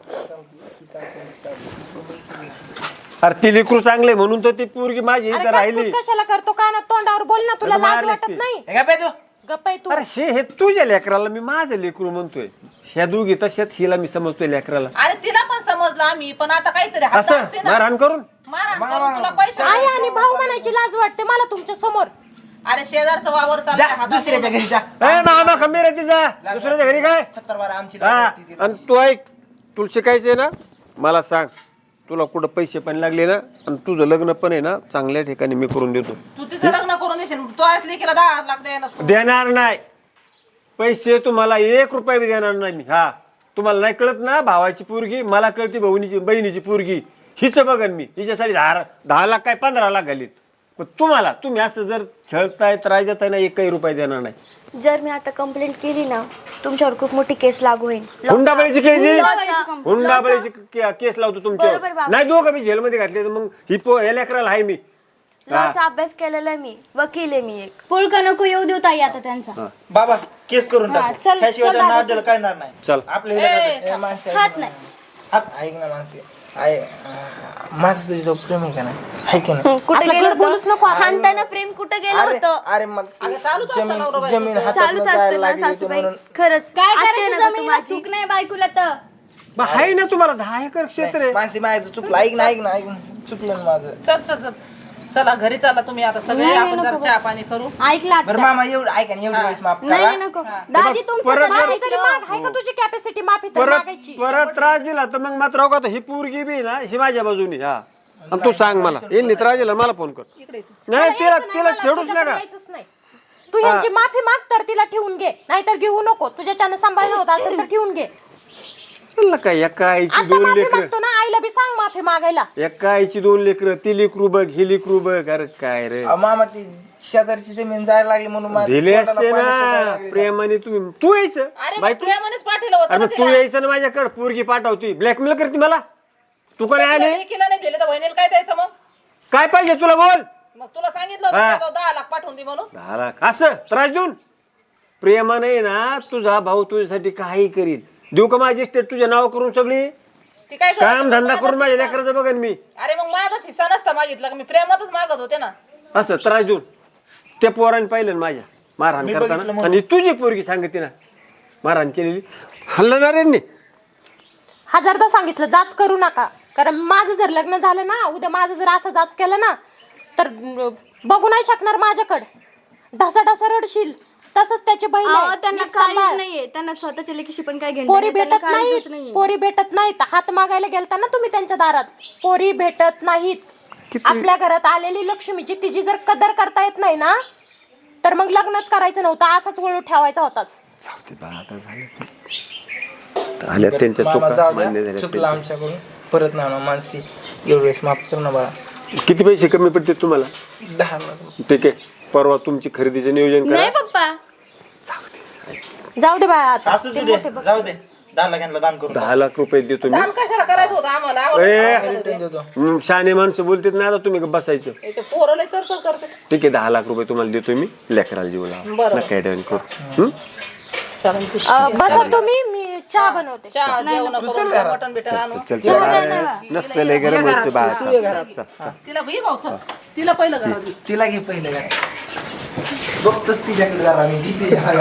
अरे ती लेकरू चांगले म्हणून तर ती पोरगी माझी अरे इथं राहिली. कटकट कशाला करतो का ना तोंडावर बोल ना. तुला अरे लाज मारलीस वाटत ती. नाही. हे काय पाहिजे तू? गप्प आहे तू. अरे हे तुझ्या लेकराला मी माझं लेकरू म्हणतोय. ह्या दोघी तशात हिला मी समजतोय लेकराला अरे तिला पण समजलं आम्ही पण आता काहीतरी हात असं असते ना. मारहाण करून. मारहाण करून तुला पैसे आई आणि भाऊ म्हणायची लाज वाटते मला तुमच्या समोर. अरे शेजारचं वावर जा चालतं दुसऱ्याच्या घरी जा. ए ना खंबीराची जा दुसऱ्याच्या घरी काय. 70 बारा आमची हा लागती ती. आणि तू ऐक तुला शिकायचंय ना मला सांग तुला कुठं पैसे पण लागले ना आणि तुझं लग्न पण आहे ना चांगल्या ठिकाणी मी करून देतो. तू तिचं लग्न करून देशील तो आज लेकीला 10 लाख द्यायला देणार नाही पैसे तुम्हाला 1 रुपया बी देणार नाही मी. हा तुम्हाला नाही कळत ना भावाची पोरगी मला कळते बहिणीची पोरगी हिच बघन मी हिच्यासाठी 10 लाख काय 15 लाख घालीत. पण तुम्ही असं जर छळताय त्रास देताय ना 1 रुपया देणार नाही. जर मी आता कंप्लेंट केली ना तुमच्यावर खूप मोठी केस लागू होईल. हुंडाबळीची केस हुंडाबळीची हुंडाबळीची केस लावतो बरोबर तुमच्यावर. बाबा. नाही दोघं मी जेलमध्ये घातले तर मग या लेकराला आहे मी. लॉचा अभ्यास केलेला आहे मी, वकील आहे मी एक. पुळका नको येऊ देऊ ताई आता त्यांचा. बाबा केस करून हा, टाक चल, त्याशिवाय चल त्यांना दादा, आद्याला काय येणार नाही. चल आपल्या ह्याला माणसे हात नाही. ऐक ना माणसे माझं तुझ्यावर प्रेम आहे का नाही आहे की नाही? कुठे असलं गेलो गलत बोलूच नको. हाणताना प्रेम कुठे गेलं अरे होतं? अरे मग अगं, चालूच असतं जमीन नवरा जमीन हातात चालूच असतं जायला ना लागली होती सासूबाई. म्हणून खरंच काय आत्या करायचं ना गं तू जमिनीला माझी. सुख नाही बायकोला तर. मग आहे ना तुम्हाला 10 एकर क्षेत्र आहे. माणसे माझं चुकलं ऐक ना चुकलं ना माझं. चल चला घरी चला तुम्ही आता सगळे नाही, आपण नको जरा बा. चहा पाणी करू. ऐकला बरं आता. मामा एवढं ऐका ना एवढी वेळेस माफ नाही करा. नाही, नको दादी तुमचं परत तर जर- नाही तरी माग आहे का तुझी कॅपॅसिटी माफी तर परत मागायची. परत त्रास दिला तर मग मात्र का ही पोरगी बी ना ही माझ्या बाजूनी. हा आणि तू सांग मला यांनी त्रास दिला मला फोन कर. इकडे ये. नाही तिला यायचं नाही तिला मला, छेडूच तुझ्याकडे नका. यायचंच नाही. तू यांची माफी माग तर तिला ठेवून घे, नाहीतर घेऊ नको. तुझ्याच्यानं सांभाळलं होतं असेल तर ठेवून घे. म्हणलं काय एका आईची आता 2 माफी लेकर मागतो ना, आईला बी सांग माफी मागायला. एका आईची 2 लेकर ती लेकरू बघ ही लेकरू बघ. अरे काय रे मामा ती शेजारची जमीन जायला लागली म्हणून माझ्या दिले पोटाला असते पाणी सुटायला ना लागले. प्रेमाने तुम्ही. तू यायचं अरे मग बायको प्रेमानेच पाठवलं होतं अरे ना मग तू तिला. यायचं ना माझ्याकडे पोरगी पाठवती ब्लॅकमेल करते मला. तू कोणी आले लेकीला नाही दिले तर बहिणीला काय द्यायचं मग? काय पाहिजे तुला बोल. मग तुला सांगितलं होतं हा. का 10 लाख पाठवून दे म्हणून. 10 लाख असं त्रास देऊन प्रेमाने ना तुझा भाऊ तुझ्यासाठी काही करील. देऊ का माझी स्टेट तुझ्या नाव करून सगळी ती काय करत काम होती? धंदा माझाच करून माझ्या हिस्सा. लेकराचं बघन मी. अरे मग माझाच हिस्सा नसता मागितला का? मी प्रेमातच मागत होते ना. असं त्रास देऊन त्या पोराने पाहिलं ना माझ्या मारहाण मी करताना. बघितलं आणि तुझी पोरगी सांगते ना मारहाण केलेली हल्लणार यांनी. 1000दा सांगितलं जाच करू नका. कारण माझं जर लग्न झालं ना, उद्या माझं जर असं जाच केलं ना तर बघू नाही शकणार माझ्याकडं. ढसा रडशील. तसंच त्याची बहीण आहे. अहो, त्यांना नीट सांभाळ. काहीच नाहीये. त्यांना स्वतःच्या लेकीशी पण काय घेणं पोरी नाही. त्यांना भेटत काहीच नाहीत. पोरी भेटत नाहीत. हात मागायला गेलता ना तुम्ही त्यांच्या दारात. पोरी भेटत नाहीत. आपल्या घरात आलेली लक्ष्मीची तिची जर कदर करता येत नाही ना तर मग लग्नच करायचं नव्हतं. असाच वळू ठेवायचा होताच. आल्या त्यांच्या मामा चुका जाऊ द्या मान्य झाल्या चुकलं त्यांच्या. आमच्याकडून परत ना मानसी एवढी वेळेस माफ कर ना बाळा. किती पैसे कमी पडते तुम्हाला? 10 लाख ठीक आहे परवा तुमची खरेदीचं नियोजन नाही करा. पप्पा. जाऊ दे बाळा आता. असं दे जाऊ दे 10 लाखांना दान करून 10 लाख रुपये देतो मी. काम कशाला करायचं होतं आम्हाला? देतो. शहाणे माणसं बोलतेत ना आता तुम्ही बसायचं. याच्या पोरं चरचर करते. ठीक आहे 10 लाख रुपये तुम्हाला देतो मी लेकराला जीव लावा. नका ऍडव्हान्स करू. चालेल. बसा तुम्ही, मी चहा बनवते. चहा जेवण करून मटण बिटन आणू. चल नसतं लय गरम व्हायचं बाळा. चल, चल, चल. तिला घे भाऊ, चल. तिला पहिलं घरात घे. तिला घे पहिलं काय बघतोच तिच्याकडे जरा मी